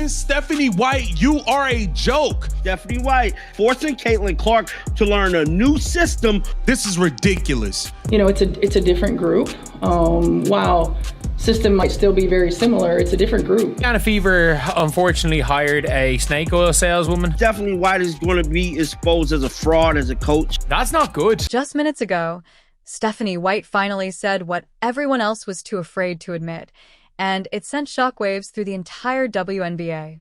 Stephanie White, you are a joke. Stephanie White forcing Caitlin Clark to learn a new system. This is ridiculous. You know, it's a different group. While system might still be very similar, it's a different group. Indiana Fever unfortunately hired a snake oil saleswoman. Stephanie White is going to be exposed as a fraud as a coach. That's not good. Just minutes ago, Stephanie White finally said what everyone else was too afraid to admit, and it sent shockwaves through the entire WNBA.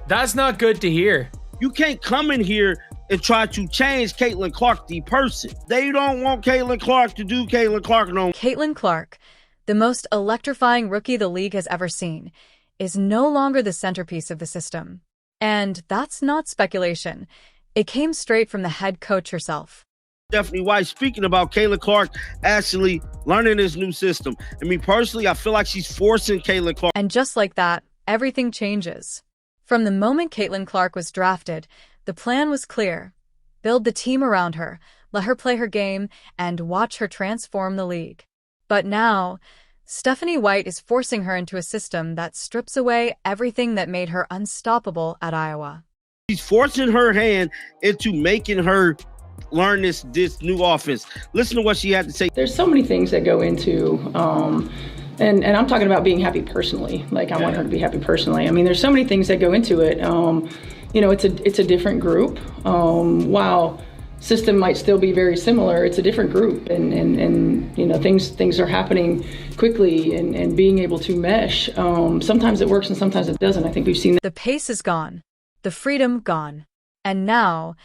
That's not good to hear. You can't come in here and try to change Caitlin Clark, the person. They don't want Caitlin Clark to do Caitlin Clark no. Caitlin Clark, the most electrifying rookie the league has ever seen, is no longer the centerpiece of the system. And that's not speculation. It came straight from the head coach herself. Stephanie White speaking about Caitlin Clark actually learning this new system. And me personally, I feel like she's forcing Caitlin Clark. And just like that, everything changes. From the moment Caitlin Clark was drafted, the plan was clear. Build the team around her, let her play her game, and watch her transform the league. But now, Stephanie White is forcing her into a system that strips away everything that made her unstoppable at Iowa. She's forcing her hand into making her learn this new offense. Listen to what she had to say. There's so many things that go into, and I'm talking about being happy personally. Like, I want her to be happy personally. I mean, there's so many things that go into it. You know, it's a different group. While system might still be very similar, it's a different group, and you know, things are happening quickly, and being able to mesh. Sometimes it works and sometimes it doesn't. I think we've seen that. The pace is gone, the freedom gone, and now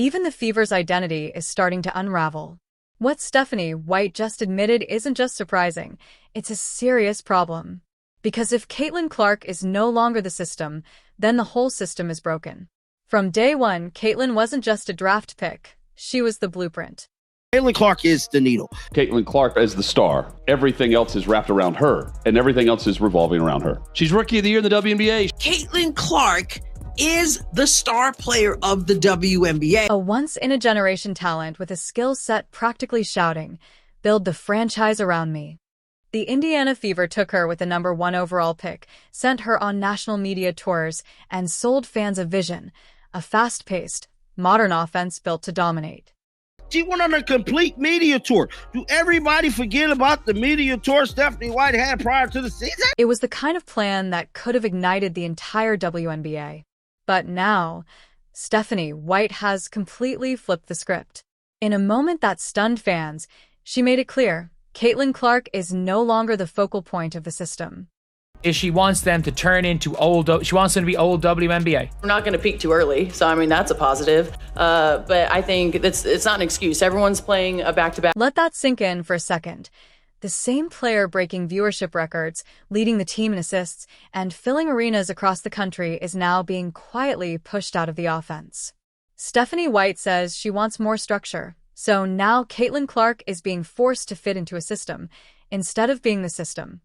even the Fever's identity is starting to unravel. What Stephanie White just admitted isn't just surprising, it's a serious problem. Because if Caitlin Clark is no longer the system, then the whole system is broken. From day one, Caitlin wasn't just a draft pick, she was the blueprint. Caitlin Clark is the needle. Caitlin Clark is the star. Everything else is wrapped around her, and everything else is revolving around her. She's Rookie of the Year in the WNBA. Caitlin Clark is the star player of the WNBA. A once-in-a-generation talent with a skill set practically shouting, "Build the franchise around me." The Indiana Fever took her with the #1 overall pick, sent her on national media tours, and sold fans a vision, a fast-paced, modern offense built to dominate. She went on a complete media tour. Do everybody forget about the media tour Stephanie White had prior to the season? It was the kind of plan that could have ignited the entire WNBA. But now, Stephanie White has completely flipped the script. In a moment that stunned fans, she made it clear, Caitlin Clark is no longer the focal point of the system. She wants them to turn into she wants them to be old WNBA. We're not going to peak too early, so I mean, that's a positive. But I think it's not an excuse. Everyone's playing a back-to-back. Let that sink in for a second. The same player breaking viewership records, leading the team in assists, and filling arenas across the country is now being quietly pushed out of the offense. Stephanie White says she wants more structure, so now Caitlin Clark is being forced to fit into a system, instead of being the system.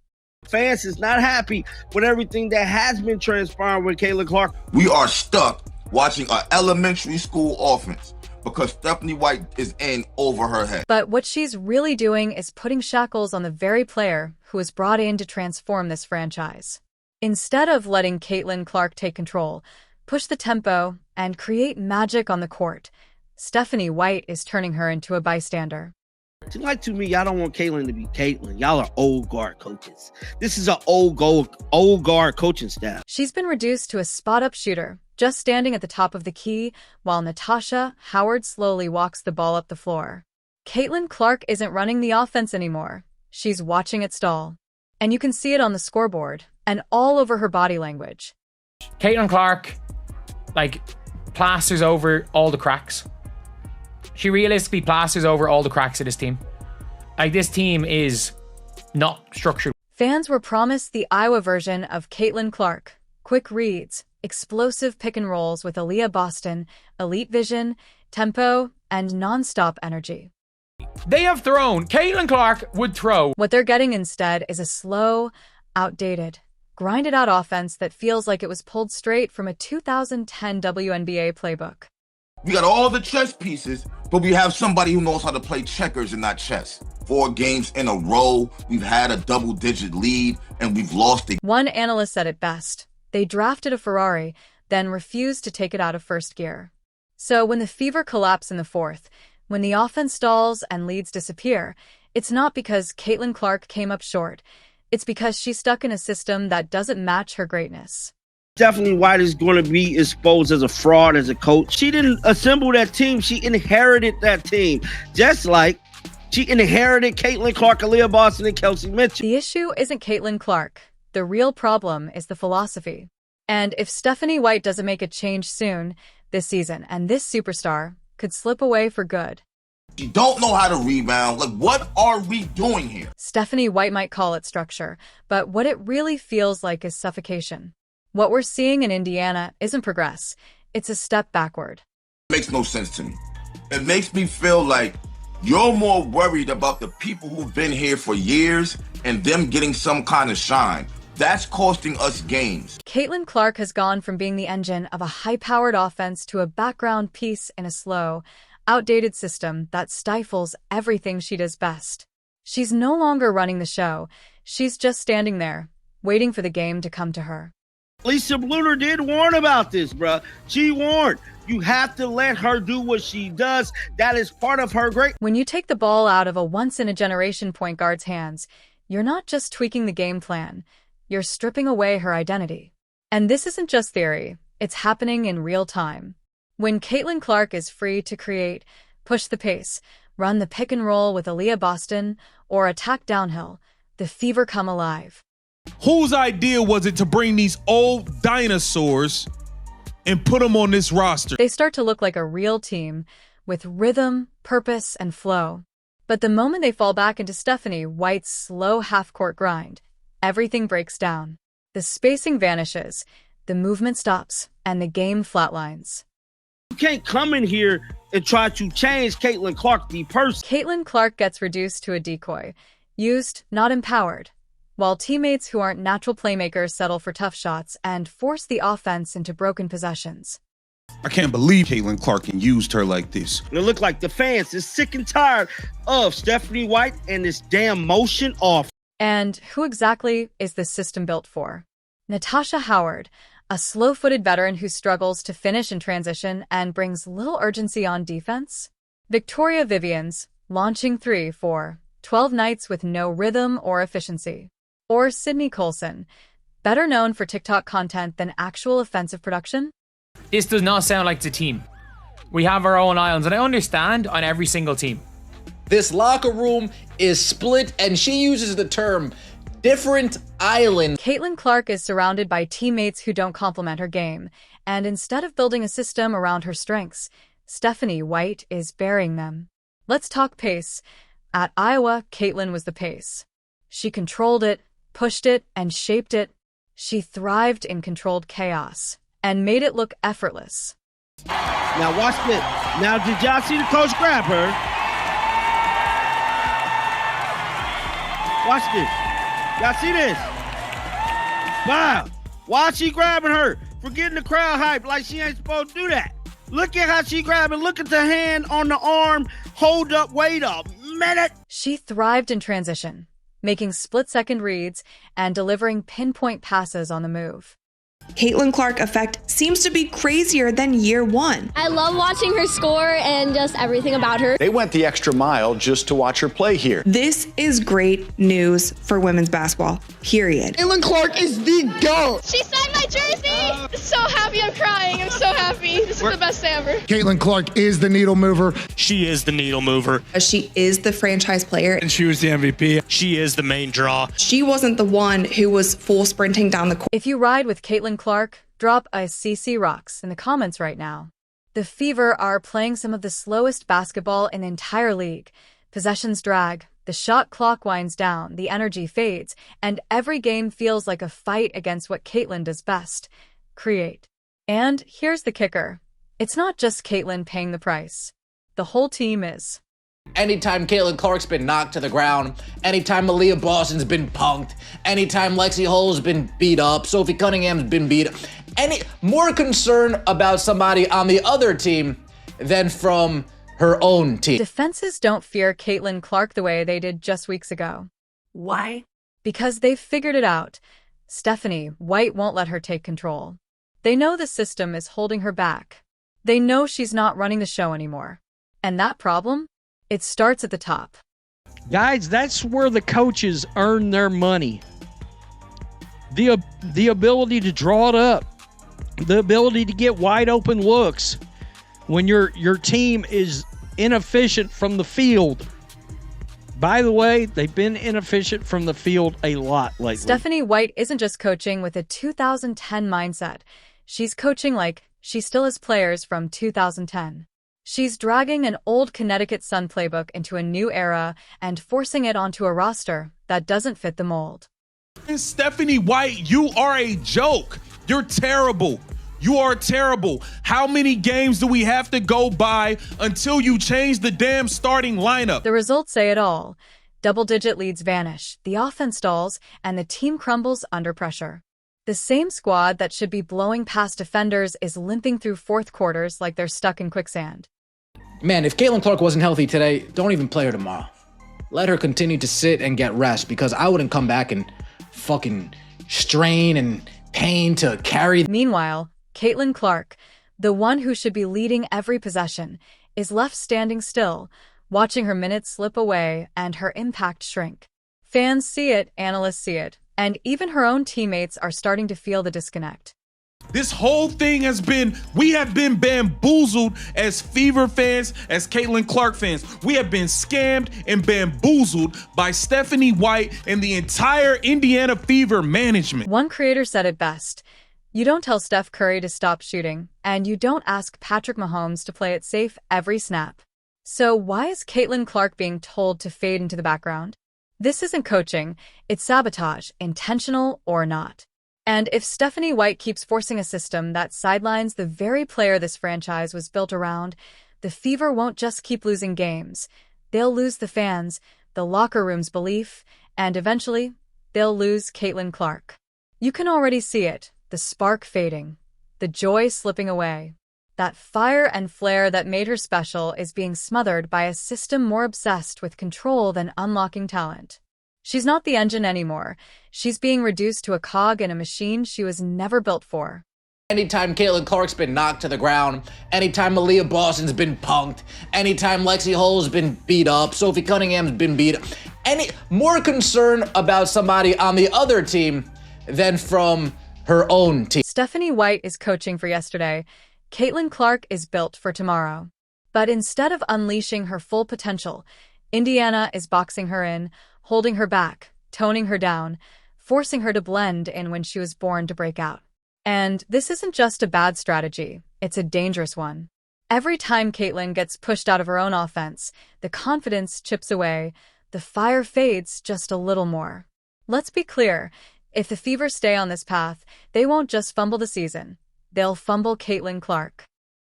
Fans is not happy with everything that has been transpiring with Caitlin Clark. We are stuck watching an elementary school offense because Stephanie White is in over her head. But what she's really doing is putting shackles on the very player who was brought in to transform this franchise. Instead of letting Caitlin Clark take control, push the tempo, and create magic on the court, Stephanie White is turning her into a bystander. Like, to me, y'all don't want Caitlin to be Caitlin. Y'all are old guard coaches. This is an old guard coaching staff. She's been reduced to a spot-up shooter, just standing at the top of the key, while Natasha Howard slowly walks the ball up the floor. Caitlin Clark isn't running the offense anymore. She's watching it stall. And you can see it on the scoreboard, and all over her body language. Caitlin Clark, plasters over all the cracks. She realistically plasters over all the cracks of this team. This team is not structured. Fans were promised the Iowa version of Caitlin Clark. Quick reads, explosive pick and rolls with Aaliyah Boston, elite vision, tempo, and non-stop energy. They have thrown. Caitlin Clark would throw. What they're getting instead is a slow, outdated, grinded out offense that feels like it was pulled straight from a 2010 WNBA playbook. We got all the chess pieces, but we have somebody who knows how to play checkers and not chess. 4 games in a row, we've had a double-digit lead, and we've lost it. One analyst said it best. They drafted a Ferrari, then refused to take it out of first gear. So when the Fever collapse in the fourth, when the offense stalls and leads disappear, it's not because Caitlin Clark came up short. It's because she's stuck in a system that doesn't match her greatness. Stephanie White is going to be exposed as a fraud as a coach. She didn't assemble that team. She inherited that team. Just like she inherited Caitlin Clark, Aaliyah Boston, and Kelsey Mitchell. The issue isn't Caitlin Clark. The real problem is the philosophy. And if Stephanie White doesn't make a change soon, this season, and this superstar could slip away for good. She don't know how to rebound. Like, what are we doing here? Stephanie White might call it structure, but what it really feels like is suffocation. What we're seeing in Indiana isn't progress. It's a step backward. It makes no sense to me. It makes me feel like you're more worried about the people who've been here for years and them getting some kind of shine. That's costing us games. Caitlin Clark has gone from being the engine of a high-powered offense to a background piece in a slow, outdated system that stifles everything she does best. She's no longer running the show. She's just standing there, waiting for the game to come to her. Lisa Bluter did warn about this, bruh. She warned. You have to let her do what she does. That is part of her great. When you take the ball out of a once-in-a-generation point guard's hands, you're not just tweaking the game plan. You're stripping away her identity. And this isn't just theory. It's happening in real time. When Caitlin Clark is free to create, push the pace, run the pick and roll with Aaliyah Boston, or attack downhill, the Fever come alive. Whose idea was it to bring these old dinosaurs and put them on this roster? They start to look like a real team with rhythm, purpose, and flow. But the moment they fall back into Stephanie White's slow half-court grind, everything breaks down. The spacing vanishes, the movement stops, and the game flatlines. You can't come in here and try to change Caitlin Clark, the person. Caitlin Clark gets reduced to a decoy, used, not empowered, while teammates who aren't natural playmakers settle for tough shots and force the offense into broken possessions. I can't believe Caitlin Clark used her like this. It looked like the fans is sick and tired of Stephanie White and this damn motion off. And who exactly is this system built for? Natasha Howard, a slow-footed veteran who struggles to finish in transition and brings little urgency on defense? Victoria Vivians, launching 3 for 12 nights with no rhythm or efficiency? Or Sydney Colson, better known for TikTok content than actual offensive production? This does not sound like the team. We have our own islands, and I understand on every single team. This locker room is split, and she uses the term different island. Caitlin Clark is surrounded by teammates who don't complement her game, and instead of building a system around her strengths, Stephanie White is burying them. Let's talk pace. At Iowa, Caitlin was the pace. She controlled it, pushed it, and shaped it. She thrived in controlled chaos and made it look effortless. Now watch this. Now did y'all see the coach grab her? Watch this. Y'all see this? Wow. Why she grabbing her? For getting the crowd hype like she ain't supposed to do that. Look at how she grabbing. Look at the hand on the arm. Hold up, wait a minute. She thrived in transition, making split-second reads and delivering pinpoint passes on the move. Caitlin Clark effect seems to be crazier than year one. I love watching her score and just everything about her. They went the extra mile just to watch her play here. This is great news for women's basketball, period. Caitlin Clark is the GOAT. She signed my jersey. So happy, I'm crying. I'm so happy. This is the best day ever. Caitlin Clark is the needle mover. She is the needle mover. She is the franchise player. And she was the MVP. She is the main draw. She wasn't the one who was full sprinting down the court. If you ride with Caitlin Clark, drop a CC Rocks in the comments right now. The Fever are playing some of the slowest basketball in the entire league. Possessions drag, the shot clock winds down, the energy fades, and every game feels like a fight against what Caitlin does best: create. And here's the kicker. It's not just Caitlin paying the price. The whole team is. Anytime Caitlin Clark's been knocked to the ground, anytime Aaliyah Boston's been punked, anytime Lexi Hull's been beat up, Sophie Cunningham's been beat up, any more concern about somebody on the other team than from her own team. Defenses don't fear Caitlin Clark the way they did just weeks ago. Why? Because they've figured it out. Stephanie White won't let her take control. They know the system is holding her back. They know she's not running the show anymore. And that problem? It starts at the top. Guys, that's where the coaches earn their money. The ability to draw it up, the ability to get wide open looks when your team is inefficient from the field. By the way, they've been inefficient from the field a lot lately. Stephanie White isn't just coaching with a 2010 mindset. She's coaching like she still has players from 2010. She's dragging an old Connecticut Sun playbook into a new era and forcing it onto a roster that doesn't fit the mold. Stephanie White, you are a joke. You're terrible. You are terrible. How many games do we have to go by until you change the damn starting lineup? The results say it all. Double-digit leads vanish, the offense stalls, and the team crumbles under pressure. The same squad that should be blowing past defenders is limping through fourth quarters like they're stuck in quicksand. Man, if Caitlin Clark wasn't healthy today, don't even play her tomorrow. Let her continue to sit and get rest, because I wouldn't come back and fucking strain and pain to carry. Meanwhile, Caitlin Clark, the one who should be leading every possession, is left standing still, watching her minutes slip away and her impact shrink. Fans see it, analysts see it, and even her own teammates are starting to feel the disconnect. This whole thing we have been bamboozled as Fever fans, as Caitlin Clark fans. We have been scammed and bamboozled by Stephanie White and the entire Indiana Fever management. One creator said it best. You don't tell Steph Curry to stop shooting, and you don't ask Patrick Mahomes to play it safe every snap. So why is Caitlin Clark being told to fade into the background? This isn't coaching, it's sabotage, intentional or not. And if Stephanie White keeps forcing a system that sidelines the very player this franchise was built around, the Fever won't just keep losing games. They'll lose the fans, the locker room's belief, and eventually, they'll lose Caitlin Clark. You can already see it, the spark fading, the joy slipping away. That fire and flair that made her special is being smothered by a system more obsessed with control than unlocking talent. She's not the engine anymore. She's being reduced to a cog in a machine she was never built for. Anytime Caitlin Clark's been knocked to the ground, anytime Aaliyah Boston's been punked, anytime Lexi Hull's been beat up, Sophie Cunningham's been beat up, any more concern about somebody on the other team than from her own team. Stephanie White is coaching for yesterday. Caitlin Clark is built for tomorrow. But instead of unleashing her full potential, Indiana is boxing her in, holding her back, toning her down, forcing her to blend in when she was born to break out. And this isn't just a bad strategy, it's a dangerous one. Every time Caitlin gets pushed out of her own offense, the confidence chips away, the fire fades just a little more. Let's be clear, if the Fever stay on this path, they won't just fumble the season, they'll fumble Caitlin Clark.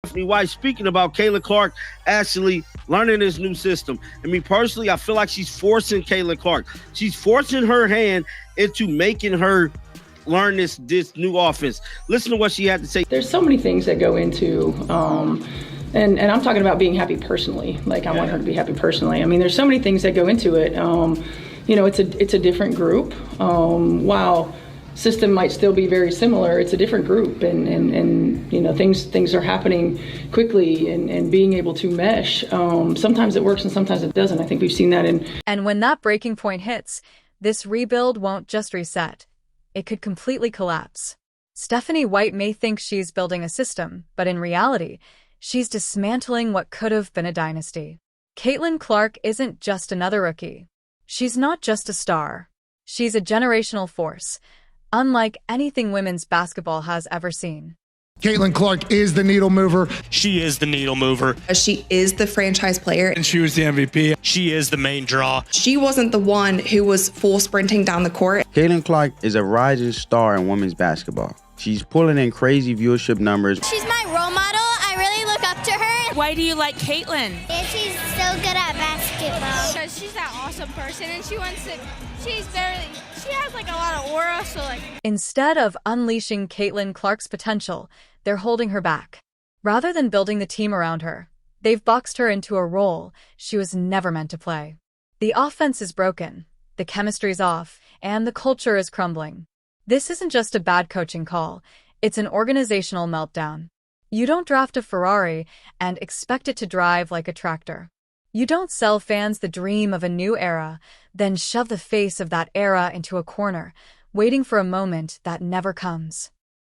Stephanie White, speaking about Caitlin Clark actually learning this new system. I mean, personally, I feel like she's forcing Caitlin Clark. She's forcing her hand into making her learn this new offense. Listen to what she had to say. There's so many things that go into, and I'm talking about being happy personally. Like, I want her to be happy personally. I mean, there's so many things that go into it. You know, it's a different group. While system might still be very similar, it's a different group, and you know, things are happening quickly, and being able to mesh. Sometimes it works and sometimes it doesn't. I think we've seen that in. And when that breaking point hits, this rebuild won't just reset. It could completely collapse. Stephanie White may think she's building a system, but in reality, she's dismantling what could have been a dynasty. Caitlin Clark isn't just another rookie. She's not just a star. She's a generational force, unlike anything women's basketball has ever seen. Caitlin Clark is the needle mover. She is the needle mover. She is the franchise player. And she was the MVP. She is the main draw. She wasn't the one who was full sprinting down the court. Caitlin Clark is a rising star in women's basketball. She's pulling in crazy viewership numbers. She's my role model. I really look up to her. Why do you like Caitlin? Yeah, she's so good at basketball. Because she's that awesome person and she has like a lot of aura, so like. Instead of unleashing Caitlin Clark's potential, they're holding her back. Rather than building the team around her, they've boxed her into a role she was never meant to play. The offense is broken, the chemistry's off, and the culture is crumbling. This isn't just a bad coaching call, it's an organizational meltdown. You don't draft a Ferrari and expect it to drive like a tractor. You don't sell fans the dream of a new era, then shove the face of that era into a corner, waiting for a moment that never comes.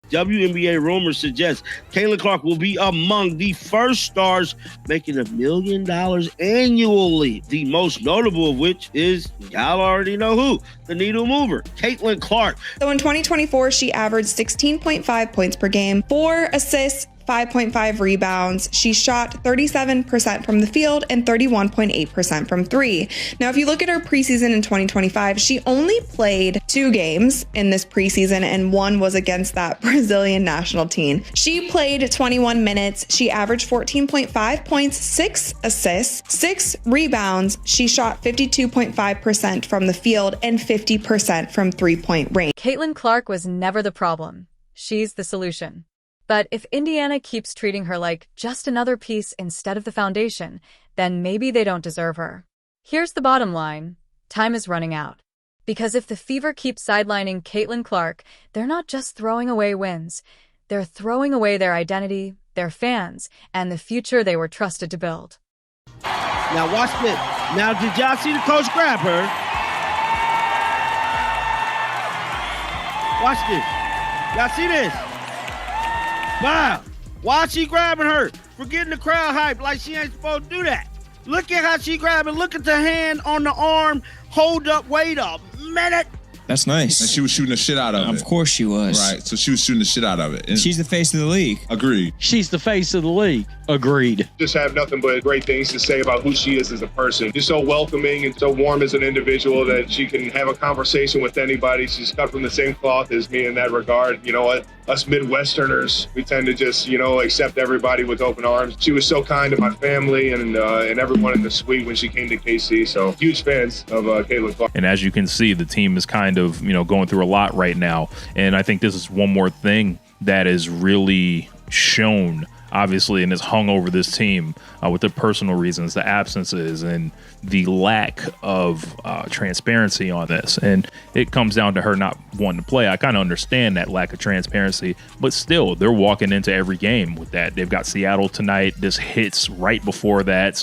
WNBA rumors suggest Caitlin Clark will be among the first stars making $1 million annually. The most notable of which is, y'all already know who, the needle mover, Caitlin Clark. So in 2024, she averaged 16.5 points per game, 4 assists, 5.5 rebounds. She shot 37% from the field and 31.8% from three. Now, if you look at her preseason in 2025, she only played 2 games in this preseason, and one was against that Brazilian national team. She played 21 minutes. She averaged 14.5 points, 6 assists, 6 rebounds. She shot 52.5% from the field and 50% from three-point range. Caitlin Clark was never the problem. She's the solution. But if Indiana keeps treating her like just another piece instead of the foundation, then maybe they don't deserve her. Here's the bottom line. Time is running out. Because if the Fever keeps sidelining Caitlin Clark, they're not just throwing away wins. They're throwing away their identity, their fans, and the future they were trusted to build. Now watch this. Now, did y'all see the coach grab her? Watch this. Y'all see this? Wow. Why she grabbing her? For getting the crowd hype like she ain't supposed to do that. Look at how she grabbing. Look at the hand on the arm. Hold up. Wait a minute. That's nice. And she was shooting the shit out of it. Of course she was. Right. So she was shooting the shit out of it. And she's the face of the league. Agreed. She's the face of the league. Agreed. Just have nothing but great things to say about who she is as a person. Just so welcoming and so warm as an individual that she can have a conversation with anybody. She's cut from the same cloth as me in that regard. You know what? Us Midwesterners, we tend to just, accept everybody with open arms. She was so kind to my family and everyone in the suite when she came to KC. So huge fans of Caitlin Clark. And as you can see, the team is kind of, going through a lot right now. And I think this is one more thing that is really shown, obviously, and is hung over this team with the personal reasons, the absences, and the lack of transparency on this. And it comes down to her not wanting to play. I kind of understand that lack of transparency, but still, they're walking into every game with that. They've got Seattle tonight. This hits right before that. So